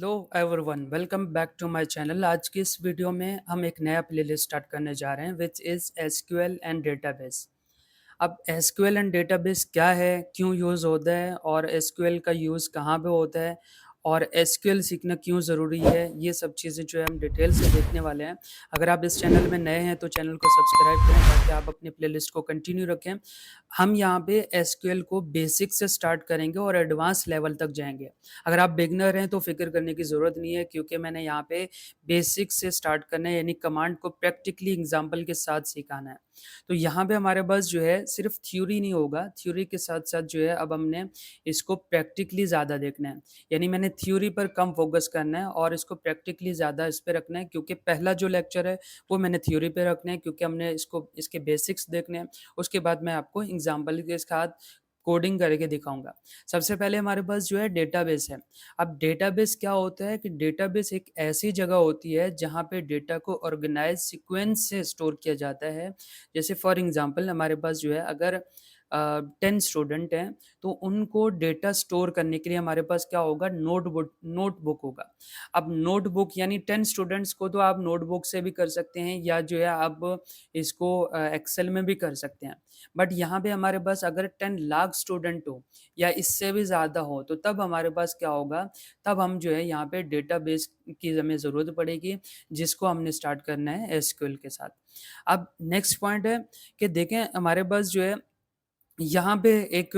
Hello everyone, welcome back to my channel. आज की इस वीडियो में हम एक नया प्लेलिस्ट स्टार्ट करने जा रहे हैं which is SQL and database. अब एसक्यूएल एंड डेटाबेस क्या है, क्यों यूज़ होता है और एसक्यूएल का यूज़ कहाँ पे होता है और एसक्यूएल सीखना क्यों ज़रूरी है, ये सब चीज़ें जो है हम डिटेल से देखने वाले हैं। अगर आप इस चैनल में नए हैं तो चैनल को सब्सक्राइब करें ताकि आप अपनी प्लेलिस्ट को कंटिन्यू रखें। हम यहाँ पे एसक्यूएल को बेसिक से स्टार्ट करेंगे और एडवांस लेवल तक जाएँगे। अगर आप बिगिनर हैं तो फ़िक्र करने की ज़रूरत नहीं है, क्योंकि मैंने यहाँ पे बेसिक से स्टार्ट करना है, यानी कमांड को प्रैक्टिकली एग्ज़ाम्पल के साथ सिखाना है। तो यहाँ पे हमारे पास जो है सिर्फ थ्योरी नहीं होगा, थ्योरी के साथ-साथ जो है अब हमने इसको प्रैक्टिकली ज़्यादा देखना है। यानी मैंने थ्योरी पर कम फ़ोकस करना है और इसको प्रैक्टिकली ज़्यादा इस पे रखना है, क्योंकि पहला जो लेक्चर है वो मैंने थ्योरी पे रखना है, क्योंकि हमने इसको इसके बेसिक्स देखने हैं। उसके बाद मैं आपको एग्ज़ाम्पल के साथ कोडिंग करके दिखाऊँगा। सबसे पहले हमारे पास जो है डेटाबेस है। अब डेटाबेस क्या होता है कि डेटाबेस एक ऐसी जगह होती है जहाँ पे डेटा को ऑर्गेनाइज़ सीक्वेंस से स्टोर किया जाता है। जैसे फॉर एग्ज़ाम्पल हमारे पास जो है अगर 10 स्टूडेंट हैं, तो उनको डेटा स्टोर करने के लिए हमारे पास क्या होगा, नोटबुक होगा। अब नोटबुक यानी 10 स्टूडेंट्स को तो आप नोटबुक से भी कर सकते हैं या जो है आप इसको एक्सेल में भी कर सकते हैं। बट यहाँ पे हमारे पास अगर 10 लाख स्टूडेंट हो या इससे भी ज़्यादा हो, तो तब हमारे पास क्या होगा, तब हम जो है यहाँ पे डेटाबेस की हमें ज़रूरत पड़ेगी, जिसको हमने स्टार्ट करना है एसक्यूएल के साथ। अब नेक्स्ट पॉइंट है कि देखें हमारे पास जो है यहाँ पे एक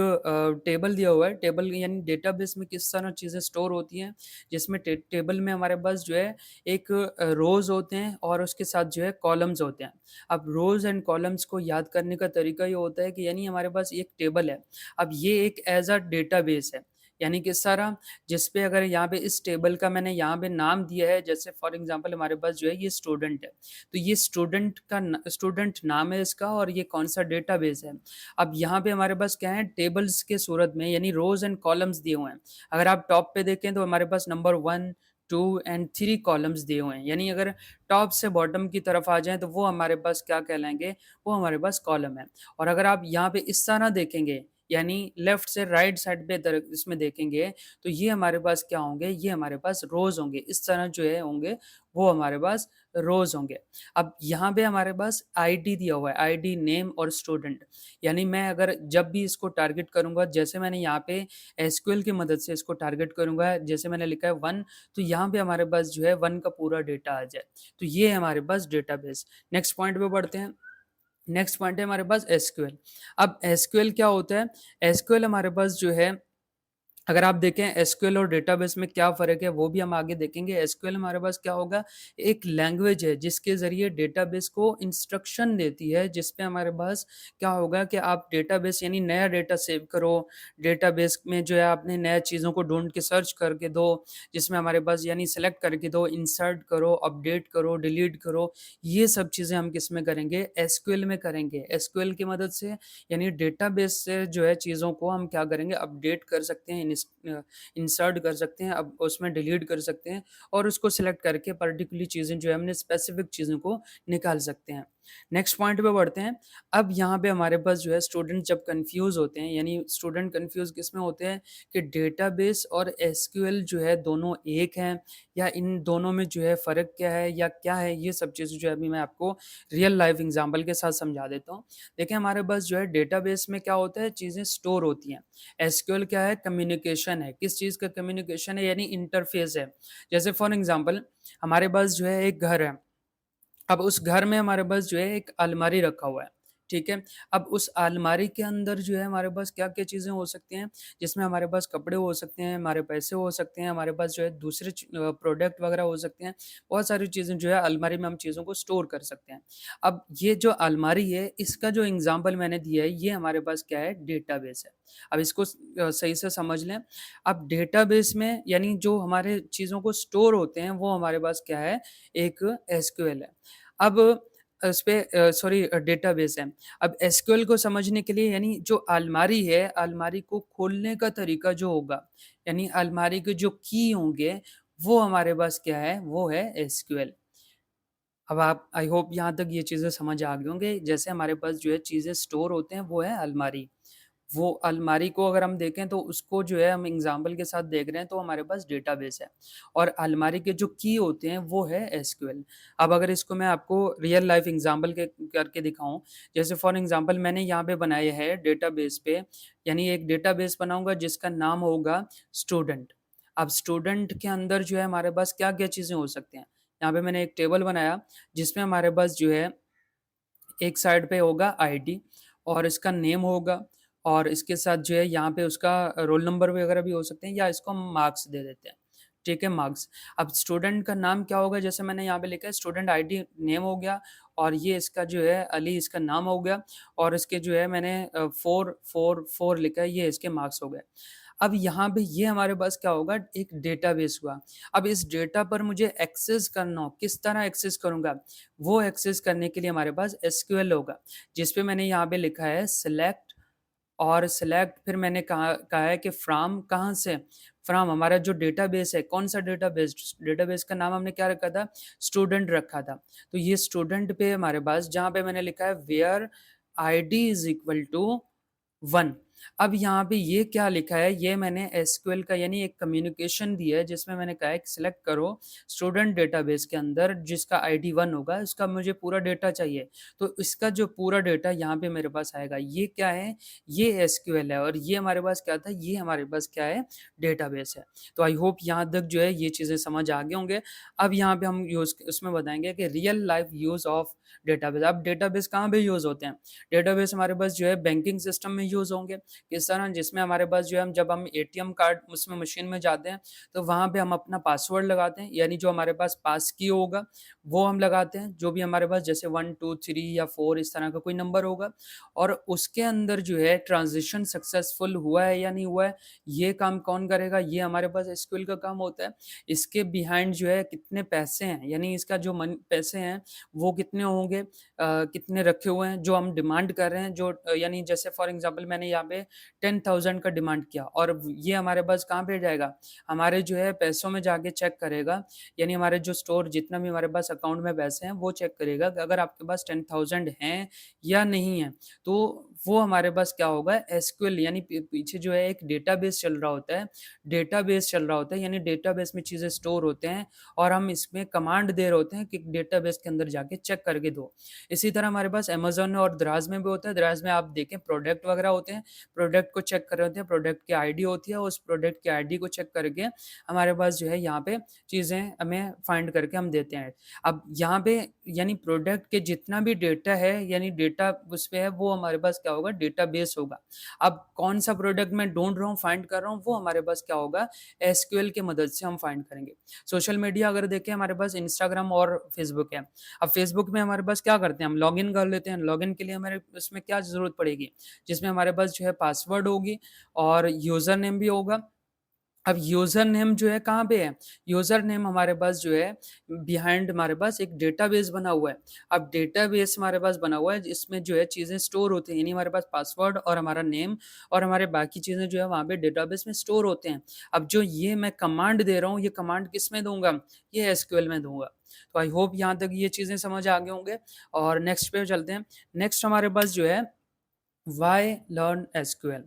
टेबल दिया हुआ है। टेबल यानी डेटाबेस में किस तरह चीज़ें स्टोर होती हैं, जिसमें टेबल में हमारे पास जो है एक रोज़ होते हैं और उसके साथ जो है कॉलम्स होते हैं। अब रोज़ एंड कॉलम्स को याद करने का तरीका ये होता है कि यानी हमारे पास एक टेबल है। अब ये एक एज़ अ डेटाबेस है, यानी किस तरह, जिस पे अगर यहाँ पे इस टेबल का मैंने यहाँ पे नाम दिया है, जैसे फॉर एग्ज़ाम्पल हमारे पास जो है ये स्टूडेंट है। तो ये स्टूडेंट नाम है इसका और ये कौन-सा डेटाबेस है। अब यहाँ पे हमारे पास क्या है, टेबल्स के सूरत में यानी रोज़ एंड कॉलम्स दिए हुए हैं। अगर आप टॉप पे देखें तो हमारे पास नंबर 1, 2 एंड 3 कॉलम्स दिए हुए हैं। यानी अगर टॉप से बॉटम की तरफ आ जाएँ तो वो हमारे पास क्या कहलाएँगे, वो हमारे पास कॉलम है। और अगर आप यहाँ पे इस तरह देखेंगे, यानी लेफ्ट से राइट साइड पे इसमें देखेंगे, तो ये हमारे पास क्या होंगे, ये हमारे पास रोज़ होंगे। इस तरह जो है होंगे, वो हमारे पास रोज़ होंगे। अब यहाँ पे हमारे पास आईडी दिया हुआ है, आईडी, नेम और स्टूडेंट। यानी मैं अगर जब भी इसको टारगेट करूँगा, जैसे मैंने यहाँ पे एसक्यूएल की मदद से इसको टारगेट करूँगा, जैसे मैंने लिखा है 1, तो यहाँ पे हमारे पास जो है 1 का पूरा डेटा आ जाए। तो ये है हमारे पास डेटाबेस। नेक्स्ट पॉइंट पे बढ़ते हैं। नेक्स्ट पॉइंट है हमारे पास एसक्यूएल। अब एसक्यूएल क्या होता है? एसक्यूएल हमारे पास जो है, अगर आप देखें एसक्यूएल और डेटाबेस में क्या फ़र्क है, वो भी हम आगे देखेंगे। एसक्यूएल हमारे पास क्या होगा, एक लैंग्वेज है जिसके ज़रिए डेटाबेस को इंस्ट्रक्शन देती है, जिस पे हमारे पास क्या होगा कि आप डेटाबेस यानी नया डेटा सेव करो, डेटाबेस में जो है आपने नया चीज़ों को ढूँढ के सर्च करके दो, जिसमें हमारे पास यानी सेलेक्ट करके दो, इंसर्ट करो, अपडेट करो, डिलीट करो। ये सब चीज़ें हम किसमें करेंगे, एसक्यूएल में करेंगे। एसक्यूएल की मदद से यानी डेटाबेस से जो है चीज़ों को हम क्या करेंगे, अपडेट कर सकते हैं, इंसर्ट कर सकते हैं, अब उसमें डिलीट कर सकते हैं और उसको सिलेक्ट करके पर्टिकुलर चीज़ें जो है हमने स्पेसिफिक चीज़ों को निकाल सकते हैं। नेक्स्ट पॉइंट पे बढ़ते हैं। अब यहाँ पे हमारे पास जो है स्टूडेंट जब कन्फ्यूज़ होते हैं, यानी स्टूडेंट कन्फ्यूज़ किसमें होते हैं कि डेटाबेस और एसक्यूएल जो है दोनों एक हैं या इन दोनों में जो है फ़र्क क्या है या क्या है, ये सब चीज़ें जो है अभी मैं आपको रियल लाइफ़ एग्ज़ाम्पल के साथ समझा देता हूँ। देखिए हमारे पास जो है डेटाबेस में क्या होता है, चीज़ें स्टोर होती हैं। एसक्यूएल क्या है, कम्युनिकेशन है। किस चीज़ का कम्युनिकेशन है, यानी इंटरफ़ेस है। जैसे फॉर एग्ज़ाम्पल हमारे पास जो है एक घर है। अब उस घर में हमारे पास जो है एक अलमारी रखा हुआ है, ठीक है? अब उस अलमारी के अंदर जो है हमारे पास क्या-क्या चीज़ें हो सकती हैं, जिसमें हमारे पास कपड़े हो सकते हैं, हमारे पैसे हो सकते हैं, हमारे पास जो है दूसरे प्रोडक्ट वगैरह हो सकते हैं। बहुत सारी चीज़ें जो है अलमारी में हम चीज़ों को स्टोर कर सकते हैं। अब ये जो अलमारी है, इसका जो एग्ज़ाम्पल मैंने दिया है, ये हमारे पास क्या है, डेटाबेस है। अब इसको सही से समझ लें। अब डेटाबेस में यानी जो हमारे चीज़ों को स्टोर होते हैं, वो हमारे पास क्या है, एक एसक्यूएल है। अब उसपे सॉरी डेटाबेस है। अब एसक्यूएल को समझने के लिए यानी जो अलमारी है, अलमारी को खोलने का तरीका जो होगा, यानी अलमारी के जो की होंगे, वो हमारे पास क्या है, वो है एसक्यूएल। अब आप आई होप यहाँ तक ये चीज़ें समझ आ गई होंगे। जैसे हमारे पास जो है चीज़ें स्टोर होते हैं, वो है अलमारी। वो अलमारी को अगर हम देखें तो उसको जो है हम एग्ज़ाम्पल के साथ देख रहे हैं तो हमारे पास डेटाबेस है और अलमारी के जो की होते हैं वो है एसक्यूएल। अब अगर इसको मैं आपको रियल लाइफ़ एग्ज़ाम्पल के करके दिखाऊँ, जैसे फॉर एग्ज़ाम्पल मैंने यहाँ पे बनाया है डेटाबेस पे, यानी एक डेटाबेस बनाऊँगा जिसका नाम होगा स्टूडेंट। अब स्टूडेंट के अंदर जो है हमारे पास क्या-क्या चीज़ें हो सकती हैं। यहाँ पे मैंने एक टेबल बनाया जिसमें हमारे पास जो है एक साइड पे होगा आईडी और इसका नेम होगा और इसके साथ जो है यहाँ पे उसका रोल नंबर वगैरह भी हो सकते हैं या इसको हम मार्क्स दे देते हैं। ठीक है, मार्क्स। अब स्टूडेंट का नाम क्या होगा, जैसे मैंने यहाँ पे लिखा है स्टूडेंट आईडी नेम हो गया और ये इसका जो है अली इसका नाम हो गया और इसके जो है मैंने 444 लिखा है, ये इसके मार्क्स हो गए। अब यहाँ पे ये हमारे पास क्या होगा, एक डेटाबेस हुआ। अब इस डेटा पर मुझे एक्सेस करना हो, किस तरह एक्सेस करूँगा? वो एक्सेस करने के लिए हमारे पास एसक्यूएल होगा, जिस पे मैंने यहाँ पे लिखा है सिलेक्ट और सिलेक्ट फिर मैंने कहा है कि फ्रॉम कहाँ से? फ्रॉम हमारा जो डेटाबेस है, कौन-सा डेटाबेस? डेटाबेस का नाम हमने क्या रखा था? स्टूडेंट रखा था। तो ये स्टूडेंट पे हमारे पास जहाँ पे मैंने लिखा है where ID is equal to 1। अब यहाँ पे ये क्या लिखा है, ये मैंने एसक्यूएल का यानी एक कम्युनिकेशन दिया है जिसमें मैंने कहा है कि सिलेक्ट करो स्टूडेंट डेटाबेस के अंदर जिसका आईडी 1 होगा, उसका मुझे पूरा डेटा चाहिए। तो इसका जो पूरा डेटा यहाँ पे मेरे पास आएगा, ये क्या है? ये एसक्यूएल है और ये हमारे पास क्या था? ये हमारे पास क्या है? डेटाबेस है। तो आई होप यहाँ तक जो है ये चीज़ें समझ आ गए होंगे। अब यहाँ पे हम यूज़ उसमें बताएँगे कि real life use of database. अब डेटाबेस कहाँ पे यूज़ होते हैं? डेटाबेस हमारे पास जो है बैंकिंग सिस्टम में यूज़ होंगे। किस तरह? जिसमें हमारे पास जो है हम जब हम एटीएम कार्ड उसमें मशीन में जाते हैं, तो वहाँ पे हम अपना पासवर्ड लगाते हैं, यानी जो हमारे पास पास की होगा, वो हम लगाते हैं। जो भी हमारे पास जैसे 1, 2, 3 या 4 इस तरह का कोई नंबर होगा और उसके अंदर जो है ट्रांज़िशन सक्सेसफुल हुआ है या नहीं हुआ है, ये काम कौन करेगा? ये हमारे पास एसक्यूएल का काम होता है। इसके बिहाइंड जो है कितने पैसे हैं, यानी इसका जो पैसे हैं, वो कितने होंगे कितने रखे हुए हैं, जो हम डिमांड कर रहे हैं, जो यानी जैसे फॉर एग्ज़ाम्पल मैंने यहाँ पे 10,000 का डिमांड किया और ये हमारे पास कहाँ पे जाएगा? हमारे जो है पैसों में जाके चेक करेगा, यानी हमारे जो स्टोर जितना भी हमारे पास अकाउंट में पैसे हैं, वो चेक करेगा कि अगर आपके पास 10,000 हैं या नहीं है, तो वो हमारे पास क्या होगा एसक्यूएल यानी पीछे जो है एक डेटाबेस चल रहा होता है, डेटाबेस चल रहा होता है यानी डेटाबेस में चीज़ें स्टोर होते हैं और हम इसमें कमांड दे रहे होते हैं कि डेटाबेस के अंदर जाके चेक करके दो। इसी तरह हमारे पास अमेज़न और दराज़ में भी होता है, दराज़ में आप देखें प्रोडक्ट वगैरह होते हैं, प्रोडक्ट को चेक कर रहे होते हैं, प्रोडक्ट की आईडी होती है, उस प्रोडक्ट की आईडी को चेक करके हमारे पास जो है यहाँ पे चीज़ें हमें फाइंड करके हम देते हैं। अब यहाँ पे यानी प्रोडक्ट के जितना भी डेटा है यानी डेटा उसपे है वो हमारे पास क्या होगा डेटाबेस होगा। अब कौन-सा प्रोडक्ट मैं ढूँढ रहा हूँ, फाइंड कर रहा हूँ, वो हमारे पास क्या होगा एसक्यूएल की मदद से हम फाइंड करेंगे। सोशल मीडिया अगर देखें हमारे पास इंस्टाग्राम और फेसबुक है। अब फेसबुक में हमारे पास क्या करते हैं हम लॉगिन कर लेते हैं, लॉगिन के लिए हमारे उसमें क्या ज़रूरत पड़ेगी? जिसमें हमारे पास जो है पासवर्ड होगी और यूज़र नेम भी होगा। अब यूज़र नेम जो है कहाँ पे है? यूज़र नेम हमारे पास जो है बिहाइंड हमारे पास एक डेटाबेस बना हुआ है। अब डेटाबेस हमारे पास बना हुआ है जिसमें जो है चीज़ें स्टोर होती हैं, यानी हमारे पास पासवर्ड और हमारा नेम और हमारे बाकी चीज़ें जो है वहाँ पे डेटाबेस में स्टोर होते हैं। अब जो ये मैं कमांड दे रहा हूँ, ये कमांड किसमें दूँगा? ये एसक्यूएल में दूँगा। तो आई होप यहाँ तक ये चीज़ें समझ आ गए होंगे और नेक्स्ट पे चलते हैं। नेक्स्ट हमारे पास जो है व्हाई लर्न एसक्यूएल।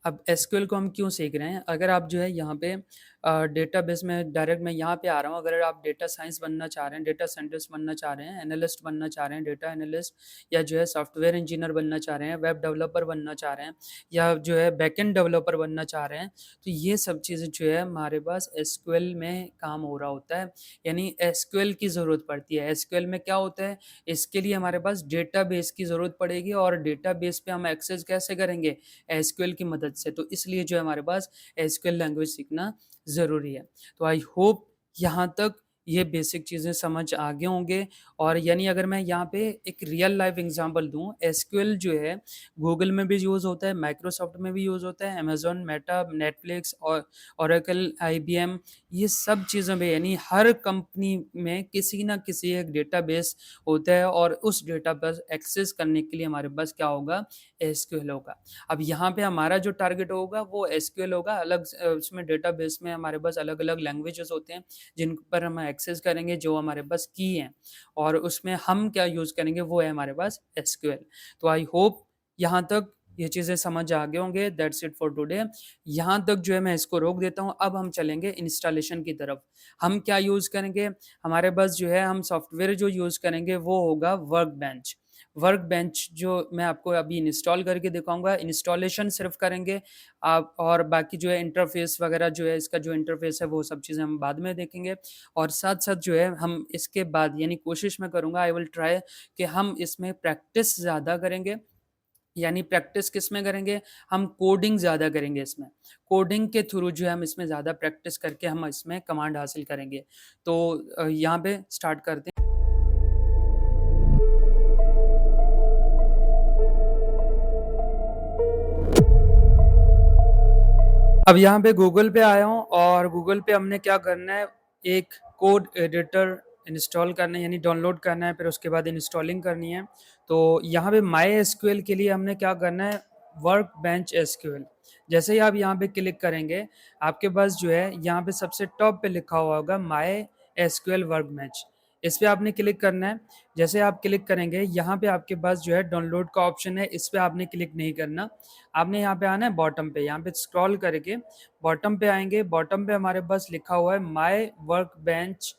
अब एसक्यूएल को हम क्यों सीख रहे हैं? अगर आप जो है यहाँ पे डेटाबेस में डायरेक्ट मैं यहाँ पे आ रहा हूँ, अगर आप डेटा साइंस बनना चाह रहे हैं, डेटा साइंटिस्ट बनना चाह रहे हैं, एनालिस्ट बनना चाह रहे हैं, डेटा एनालिस्ट या जो है सॉफ्टवेयर इंजीनियर बनना चाह रहे हैं, वेब डेवलपर बनना चाह रहे हैं या जो है बैकएंड डेवलपर बनना चाह रहे हैं, तो ये सब चीज़ें जो है हमारे पास एसक्यूएल में काम हो रहा होता है, यानी एसक्यूएल की ज़रूरत पड़ती है। एसक्यूएल में क्या होता है? इसके लिए हमारे पास डेटाबेस की ज़रूरत पड़ेगी और डेटाबेस पे हम एक्सेस कैसे करेंगे? एसक्यूएल की मदद से। तो इसलिए जो है हमारे पास एसक्यूएल लैंग्वेज सीखना ज़रूरी है। तो आई होप यहाँ तक ये बेसिक चीज़ें समझ आ गए होंगे और यानी अगर मैं यहाँ पे एक रियल लाइफ़ एग्ज़ाम्पल दूँ, एसक्यूएल जो है गूगल में भी यूज़ होता है, माइक्रोसॉफ्ट में भी यूज़ होता है, अमेज़न, मेटा, नेटफ्लिक्स और ओरेकल, आईबीएम ये सब चीज़ों में यानी हर कंपनी में किसी न किसी एक डेटाबेस होता है और उस डेटा पर एक्सेस करने के लिए हमारे पास क्या होगा? एसक्यूएल होगा। अब यहाँ पे हमारा जो टारगेट होगा वो एसक्यूएल होगा, उसमें डेटाबेस में हमारे पास अलग-अलग लैंग्वेजेस होते हैं, जिन पर हम एक्सेस करेंगे, जो हमारे पास की हैं और उसमें हम क्या यूज़ करेंगे वो है हमारे पास एसक्यूएल। तो आई होप यहाँ तक ये चीज़ें समझ आ गए होंगे। That's it for today. यहाँ तक जो है मैं इसको रोक देता हूँ। अब हम चलेंगे इंस्टॉलेशन की तरफ। हम क्या यूज़ करेंगे? हमारे पास जो है हम सॉफ्टवेयर जो यूज़ करेंगे वो होगा वर्कबेंच। वर्कबेंच जो मैं आपको अभी इंस्टॉल करके दिखाऊँगा, इंस्टॉलेशन सिर्फ़ करेंगे आप, और बाकी जो है इंटरफ़ेस वगैरह जो है, इसका जो इंटरफ़ेस है वो सब चीज़ें हम बाद में देखेंगे। और साथ-साथ जो है हम इसके बाद यानी कोशिश मैं करूँगा, आई विल ट्राई कि हम इसमें प्रैक्टिस ज़्यादा करेंगे। यानी प्रैक्टिस किसमें करेंगे? हम कोडिंग ज़्यादा करेंगे इसमें। कोडिंग के थ्रू जो है हम इसमें ज़्यादा प्रैक्टिस करके हम इसमें कमांड हासिल करेंगे। तो यहाँ पे स्टार्ट करते हैं। अब यहाँ पे गूगल पे आया हूँ और गूगल पे हमने क्या करना है, एक कोड एडिटर इंस्टॉल करना है यानी डाउनलोड करना है, फिर उसके बाद इंस्टॉलिंग करनी है। तो यहाँ पे माई एसक्यूएल के लिए हमने क्या करना है, वर्क बेंच एसक्यूएल। जैसे ही आप यहाँ पे क्लिक करेंगे, आपके पास जो है यहाँ पे सबसे टॉप पे लिखा हुआ होगा माई एसक्यूएल वर्क बेंच। इस पे आपने क्लिक करना है। जैसे आप क्लिक करेंगे, यहाँ पे आपके पास जो है डाउनलोड का ऑप्शन है, इस पे आपने क्लिक नहीं करना। आपने यहाँ पे आना है बॉटम पे, यहाँ पे स्क्रॉल करके बॉटम पे आएंगे। बॉटम पे हमारे पास लिखा हुआ है my work bench,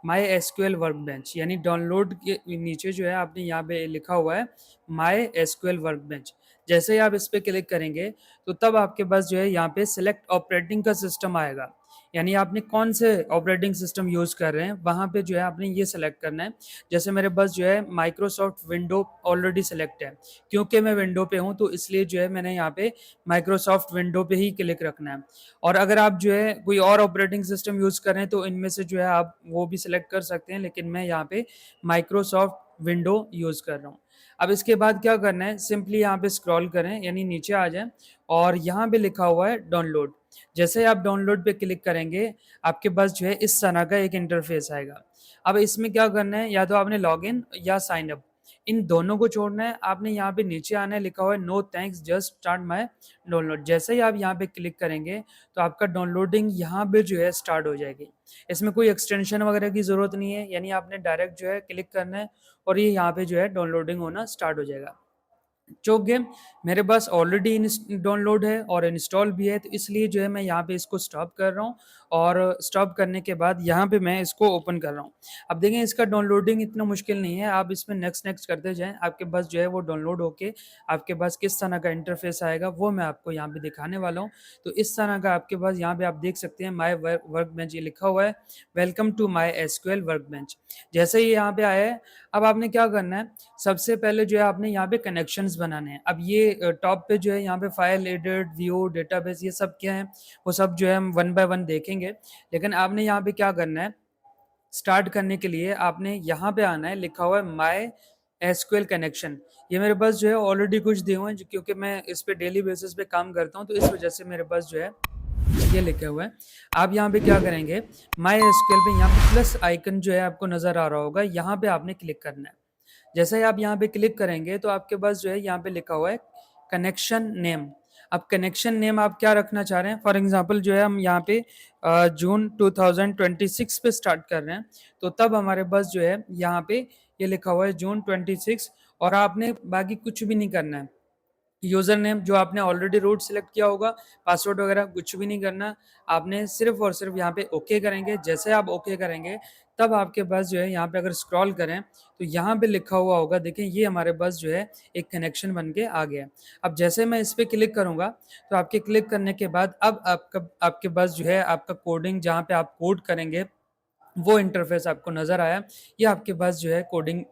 my SQL work bench, यानी डाउनलोड के नीचे जो है आपने यहाँ पे लिखा हुआ है माई एसक्यूएल वर्क बेंच। जैसे ही आप इस पे क्लिक करेंगे तो तब आपके पास जो है यहाँ पे सिलेक्ट ऑपरेटिंग का सिस्टम आएगा, यानी आपने कौन से ऑपरेटिंग सिस्टम यूज़ कर रहे हैं वहाँ पे जो है आपने ये सेलेक्ट करना है। जैसे मेरे पास जो है माइक्रोसॉफ्ट विंडो ऑलरेडी सेलेक्ट है, क्योंकि मैं विंडो पे हूँ तो इसलिए जो है मैंने यहाँ पे माइक्रोसॉफ्ट विंडो पे ही क्लिक रखना है। और अगर आप जो है कोई और ऑपरेटिंग सिस्टम यूज़ कर रहे हैं तो इनमें से जो है आप वो भी सिलेक्ट कर सकते हैं, लेकिन मैं यहाँ पे माइक्रोसॉफ्ट विंडो यूज़ कर रहा हूँ। अब इसके बाद क्या करना है, सिंपली यहाँ पे स्क्रॉल करें यानी नीचे आ जाएं और यहाँ पे लिखा हुआ है डाउनलोड। जैसे आप डाउनलोड पे क्लिक करेंगे, आपके पास जो है इस तरह का एक इंटरफेस आएगा। अब इसमें क्या करना है, या तो आपने लॉगिन या साइन अप, इन दोनों को छोड़ना है। आपने यहाँ पे नीचे आना है, लिखा हुआ है no thanks just start my download. जैसे ही आप यहाँ पे क्लिक करेंगे तो आपका डाउनलोडिंग यहाँ पे जो है स्टार्ट हो जाएगी। इसमें कोई एक्सटेंशन वगैरह की ज़रूरत नहीं है, यानी आपने डायरेक्ट जो है क्लिक करना है और ये यहाँ पे जो है डाउनलोडिंग होना स्टार्ट हो जाएगा। जो गेम मेरे पास ऑलरेडी डाउनलोड है और इंस्टॉल भी है, तो इसलिए जो है मैं यहाँ पे इसको स्टॉप कर रहा हूँ और स्टॉप करने के बाद यहाँ पे मैं इसको ओपन कर रहा हूँ। अब देखें, इसका डाउनलोडिंग इतना मुश्किल नहीं है, आप इसमें नेक्स्ट नेक्स्ट करते जाएं, आपके पास जो है वो डाउनलोड होके आपके पास किस तरह का इंटरफेस आएगा वो मैं आपको यहाँ पे दिखाने वाला हूँ। तो इस तरह का आपके पास यहाँ पे आप देख सकते हैं माई वर्क बेंच, ये लिखा हुआ है welcome to my SQL workbench. जैसे ही यहाँ पे आया है, अब आपने क्या करना है, सबसे पहले जो है आपने यहाँ पे कनेक्शंस बनाने हैं। अब ये टॉप पे जो है यहाँ पे फाइल एडिट, व्यू, डेटाबेस, ये सब क्या है, वो सब जो है हम वन बाय वन देखेंगे। लेकिन आपने यहाँ पे क्या करना है, स्टार्ट करने के लिए आपने यहाँ पे आना है, लिखा हुआ है माई एसक्यूएल कनेक्शन। ये मेरे पास जो है ऑलरेडी कुछ दिए हुए हैं, क्योंकि मैं इस पे डेली बेसिस पे काम करता हूँ, तो इस वजह से मेरे पास जो है ये लिखा हुआ है। आप यहाँ पे क्या करेंगे, माई एसक्यूएल पे यहाँ पे प्लस आइकन जो है आपको नजर आ रहा होगा, यहाँ पे आपने क्लिक करना है। जैसे ही आप यहाँ पे क्लिक करेंगे तो आपके पास जो है यहाँ पे लिखा हुआ है कनेक्शन नेम। अब कनेक्शन नेम आप क्या रखना चाह रहे हैं, फॉर एग्जांपल जो है हम यहाँ पे जून 2026 पे स्टार्ट कर रहे हैं, तो तब हमारे पास जो है यहाँ पे ये लिखा हुआ है जून 26, और आपने बाकी कुछ भी नहीं करना है। यूज़र नेम जो आपने ऑलरेडी रूट सेलेक्ट किया होगा, पासवर्ड वगैरह कुछ भी नहीं करना। आपने सिर्फ और सिर्फ यहाँ पे ओके करेंगे। जैसे आप ओके करेंगे तब आपके पास जो है यहाँ पे अगर स्क्रॉल करें तो यहाँ पे लिखा हुआ होगा, देखें ये हमारे पास जो है एक कनेक्शन बन के आ गया। अब जैसे मैं इस पे क्लिक करूँगा तो आपके क्लिक करने के बाद अब आपके पास जो है आपका कोडिंग, जहाँ पे आप कोड करेंगे वो इंटरफेस आपको नज़र आया। ये आपके पास जो है कोडिंग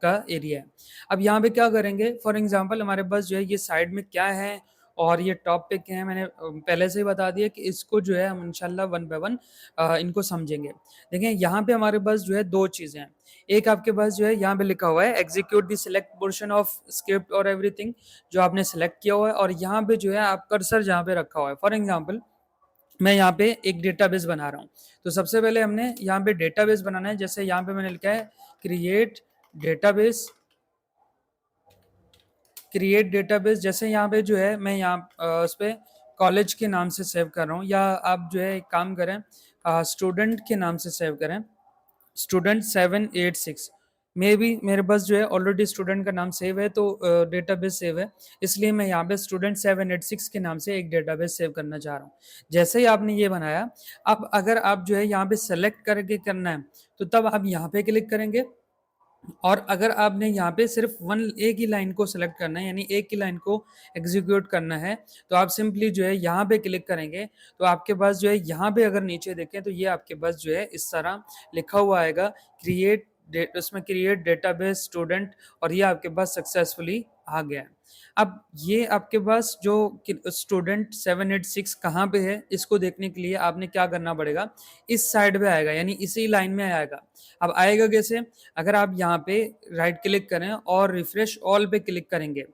का एरिया है। अब यहाँ पे क्या करेंगे, फॉर एग्जांपल हमारे पास जो है ये साइड में क्या है और ये टॉप पे क्या है, मैंने पहले से ही बता दिया कि इसको जो है हम इंशाल्लाह वन बाय वन इनको समझेंगे। देखें, यहाँ पे हमारे पास जो है दो चीज़ें हैं। एक आपके पास जो है यहाँ पे लिखा हुआ है execute the select portion of script और एवरीथिंग, जो आपने सेलेक्ट किया हुआ है, और यहाँ पे जो है आप कर्सर जहाँ पे रखा हुआ है। फॉर एग्जाम्पल मैं यहाँ पे एक डेटाबेस बना रहा हूँ, तो सबसे पहले हमने यहाँ पे डेटाबेस बनाना है। जैसे यहाँ पे मैंने लिखा है क्रिएट डेटाबेस, क्रिएट डेटाबेस। जैसे यहाँ पे जो है मैं यहाँ उस पर कॉलेज के नाम से सेव कर रहा हूँ, या आप जो है एक काम करें, स्टूडेंट के नाम से सेव करें, स्टूडेंट 786। मे बी मेरे पास जो है ऑलरेडी स्टूडेंट का नाम सेव है, तो डेटाबेस सेव है, इसलिए मैं यहाँ पे स्टूडेंट 786 के नाम से एक डेटाबेस सेव करना चाह रहा हूँ। जैसे ही आपने ये बनाया, अब अगर आप जो है यहाँ पे सेलेक्ट करके करना है, तो तब आप यहाँ पे क्लिक करेंगे। और अगर आपने यहाँ पे सिर्फ एक ही लाइन को सिलेक्ट करना है, यानी एक ही लाइन को एग्जीक्यूट करना है, तो आप सिंपली जो है यहाँ पे क्लिक करेंगे, तो आपके पास जो है यहाँ पे अगर नीचे देखें तो ये आपके पास जो है इस तरह लिखा हुआ आएगा उसमें क्रिएट डेटाबेस स्टूडेंट, और ये आपके पास सक्सेसफुली आ गया है। अब ये आपके पास जो स्टूडेंट 786 कहाँ पे है, इसको देखने के लिए आपने क्या करना पड़ेगा, इस साइड पे आएगा, यानी इसी लाइन में आएगा। अब आएगा कैसे, अगर आप यहाँ पे राइट क्लिक करें और रिफ्रेश ऑल पे क्लिक करेंगे,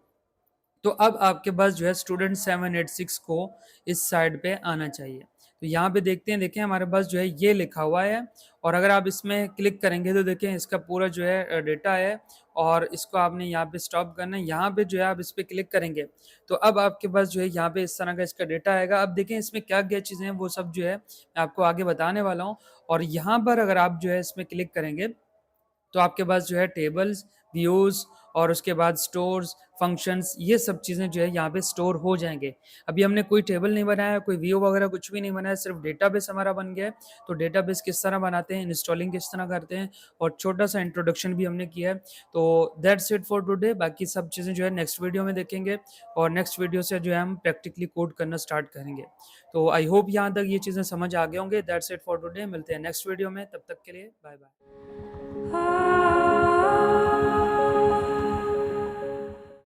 तो अब आपके पास जो है स्टूडेंट 786 को इस साइड पे आना चाहिए। तो यहाँ पे देखते हैं, देखें हमारे पास जो है ये लिखा हुआ है, और अगर आप इसमें क्लिक करेंगे तो देखें इसका पूरा जो है डेटा है, और इसको आपने यहाँ पे स्टॉप करना है। यहाँ पे जो है आप इस पे क्लिक करेंगे, तो अब आपके पास जो है यहाँ पे इस तरह का इसका डेटा आएगा। अब देखें इसमें क्या क्या चीज़ें हैं, वो सब जो है मैं आपको आगे बताने वाला हूँ। और यहाँ पर अगर आप जो है इसमें क्लिक करेंगे, तो आपके पास जो है टेबल्स, व्यूज़, और उसके बाद स्टोर्स, फंक्शंस, ये सब चीज़ें जो है यहाँ पे स्टोर हो जाएंगे। अभी हमने कोई टेबल नहीं बनाया, कोई व्यू वगैरह कुछ भी नहीं बनाया, सिर्फ डेटाबेस हमारा बन गया है। तो डेटाबेस किस तरह बनाते हैं, इंस्टॉलिंग किस तरह करते हैं, और छोटा सा इंट्रोडक्शन भी हमने किया है। तो दैट्स इट फॉर टुडे। बाकी सब चीज़ें जो है नेक्स्ट वीडियो में देखेंगे, और नेक्स्ट वीडियो से जो है हम प्रैक्टिकली कोड करना स्टार्ट करेंगे। तो आई होप यहाँ तक ये चीज़ें समझ आ गए होंगे। दैट्स इट फॉर टुडे, मिलते हैं नेक्स्ट वीडियो में, तब तक के लिए बाय बाय।